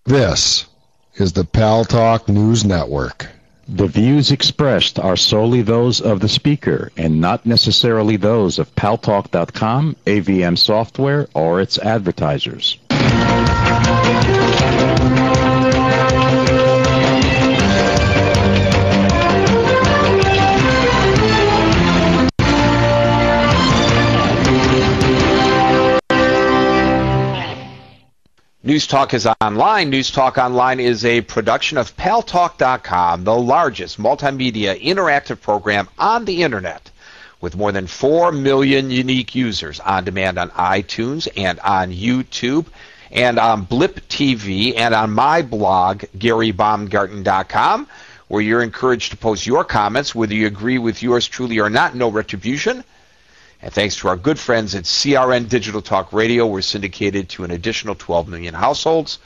This is the Pal Talk News Network. The views expressed are solely those of the speaker and not necessarily those of paltalk.com, AVM Software, or its advertisers. News Talk is online. News Talk Online is a production of paltalk.com, the largest multimedia interactive program on the internet, with more than 4 million unique users on demand on iTunes and on YouTube and on Blip TV and on my blog, GaryBaumgarten.com, where you're encouraged to post your comments, whether you agree with yours truly or not, no retribution. And thanks to our good friends at CRN Digital Talk Radio, we're syndicated to an additional 12 million households.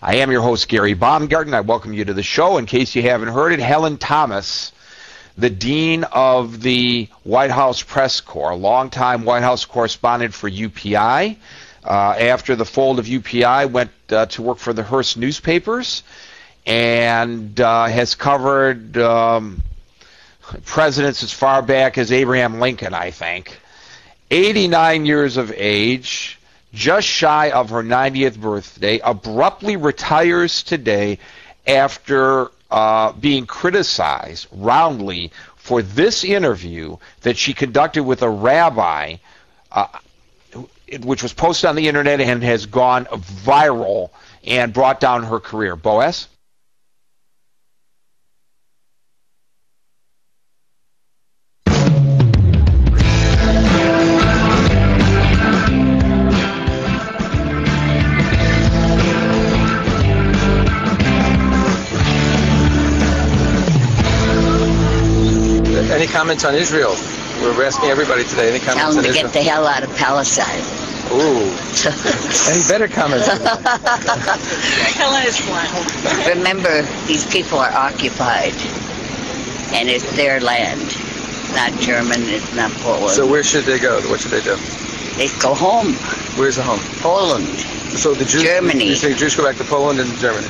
I am your host, Gary Baumgarten. I welcome you to the show. In case you haven't heard it, Helen Thomas, the Dean of the White House Press Corps, longtime White House correspondent for UPI, after the fold of UPI, went to work for the Hearst newspapers and has covered presidents as far back as Abraham Lincoln, I think. 89 years of age, just shy of her 90th birthday, abruptly retires today after being criticized roundly for this interview that she conducted with a rabbi, which was posted on the internet and has gone viral and brought down her career. Boaz? Any comments on Israel? We're asking everybody today. Any comments Tell on them to Israel? get the hell out of Palestine. Ooh. Any better comments? Helen is one. Remember, these people are occupied, and it's their land, not German, it's not Poland. So where should they go? What should they do? They go home. Where's the home? Poland. So the Jews, Germany. You say Jews go back to Poland and Germany?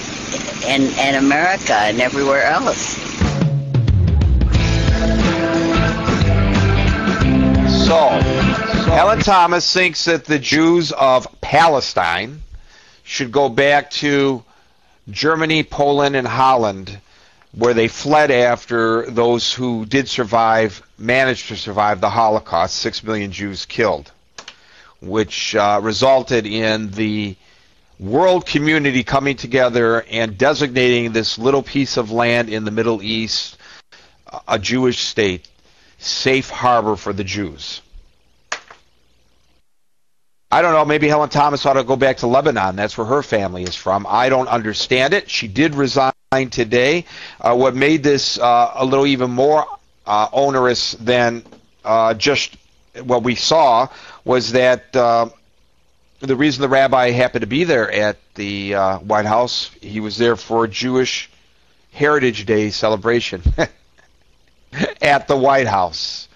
And America and everywhere else. So, Helen Thomas thinks that the Jews of Palestine should go back to Germany, Poland, and Holland, where they fled after those who did survive, managed to survive the Holocaust, 6 million Jews killed, which resulted in the world community coming together and designating this little piece of land in the Middle East a Jewish state, safe harbor for the Jews. I don't know, maybe Helen Thomas ought to go back to Lebanon. That's where her family is from. I don't understand it. She did resign today. What made this a little even more onerous than just what we saw was that the reason the rabbi happened to be there at the White House, he was there for a Jewish Heritage Day celebration at the White House.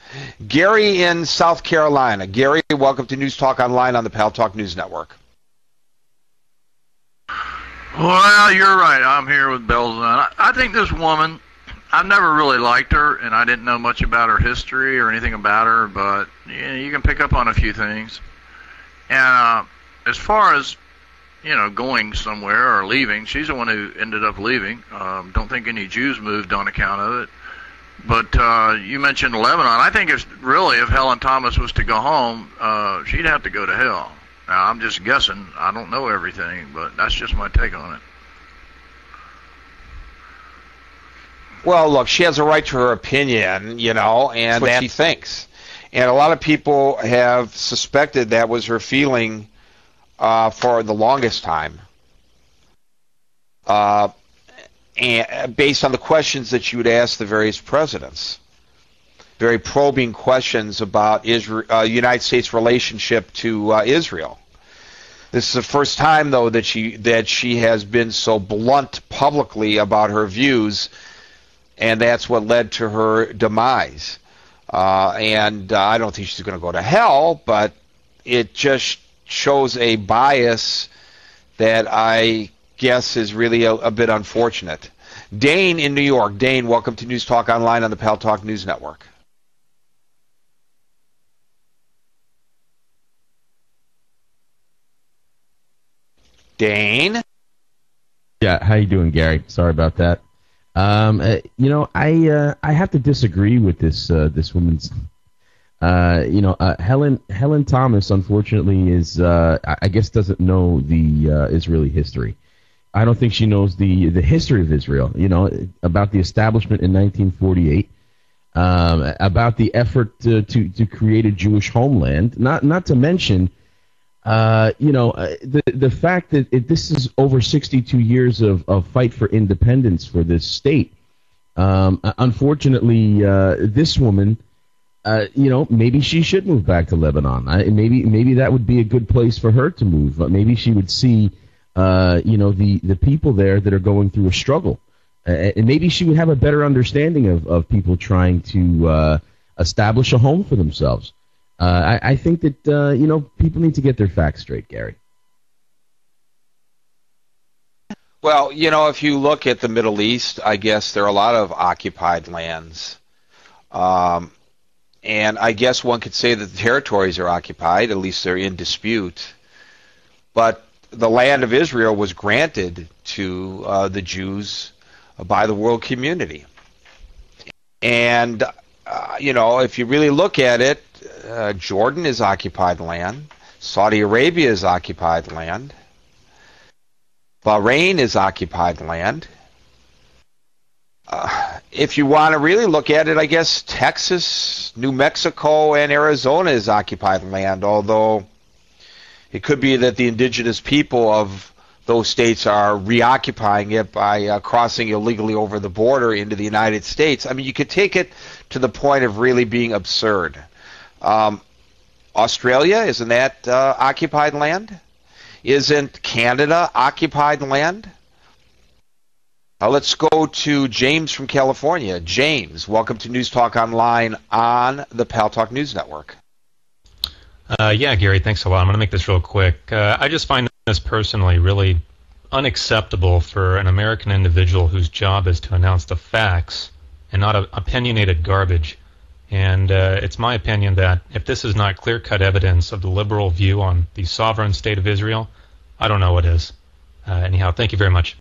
Gary in South Carolina. Gary, welcome to News Talk Online on the Pal Talk News Network. Well, you're right. I'm here with bells on. I think this woman, I've never really liked her, and I didn't know much about her history or anything about her, but you can pick up on a few things. And as far as, going somewhere or leaving, she's the one who ended up leaving. Don't think any Jews moved on account of it. But you mentioned Lebanon. I think if Helen Thomas was to go home, she'd have to go to hell. Now, I'm just guessing. I don't know everything, but that's just my take on it. Well, look, she has a right to her opinion, and what she thinks. And a lot of people have suspected that was her feeling for the longest time. And based on the questions that you would ask the various presidents, very probing questions about Israel, United States relationship to Israel. This is the first time, though, that she has been so blunt publicly about her views, and that's what led to her demise. And I don't think she's going to go to hell, but it just shows a bias that I guess is really a bit unfortunate. Dane in New York. Dane, welcome to News Talk Online on the Pal Talk News Network. Dane? Yeah, how you doing, Gary? Sorry about that. I have to disagree with this woman's. Helen Thomas, unfortunately, is I guess doesn't know the Israeli history. I don't think she knows the history of Israel. About the establishment in 1948, about the effort to create a Jewish homeland. Not to mention, the fact that this is over 62 years of fight for independence for this state. Unfortunately, this woman. Maybe she should move back to Lebanon. Maybe that would be a good place for her to move. Maybe she would see, the people there that are going through a struggle, and maybe she would have a better understanding of people trying to establish a home for themselves. I think that people need to get their facts straight, Gary. Well, if you look at the Middle East, I guess there are a lot of occupied lands. And I guess one could say that the territories are occupied, at least they're in dispute. But the land of Israel was granted to the Jews by the world community. And, if you really look at it, Jordan is occupied land. Saudi Arabia is occupied land. Bahrain is occupied land. If you want to really look at it, I guess Texas, New Mexico, and Arizona is occupied land, although it could be that the indigenous people of those states are reoccupying it by crossing illegally over the border into the United States. I mean, you could take it to the point of really being absurd. Australia, isn't that occupied land? Isn't Canada occupied land? Let's go to James from California. James, welcome to News Talk Online on the Pal Talk News Network. Yeah, Gary, thanks a lot. I'm going to make this real quick. I just find this personally really unacceptable for an American individual whose job is to announce the facts and not opinionated garbage. And it's my opinion that if this is not clear-cut evidence of the liberal view on the sovereign state of Israel, I don't know what is. Anyhow, thank you very much.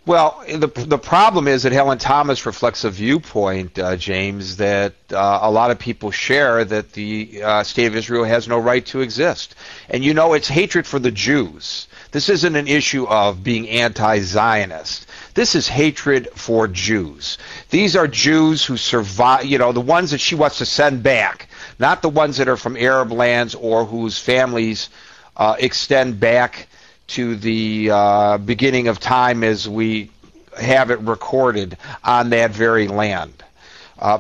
Well, the problem is that Helen Thomas reflects a viewpoint, James, that a lot of people share, that the state of Israel has no right to exist. And it's hatred for the Jews. This isn't an issue of being anti-Zionist. This is hatred for Jews. These are Jews who survive, the ones that she wants to send back, not the ones that are from Arab lands or whose families extend back to the beginning of time as we have it recorded on that very land.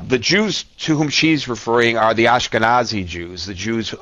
The Jews to whom she's referring are the Ashkenazi Jews, the Jews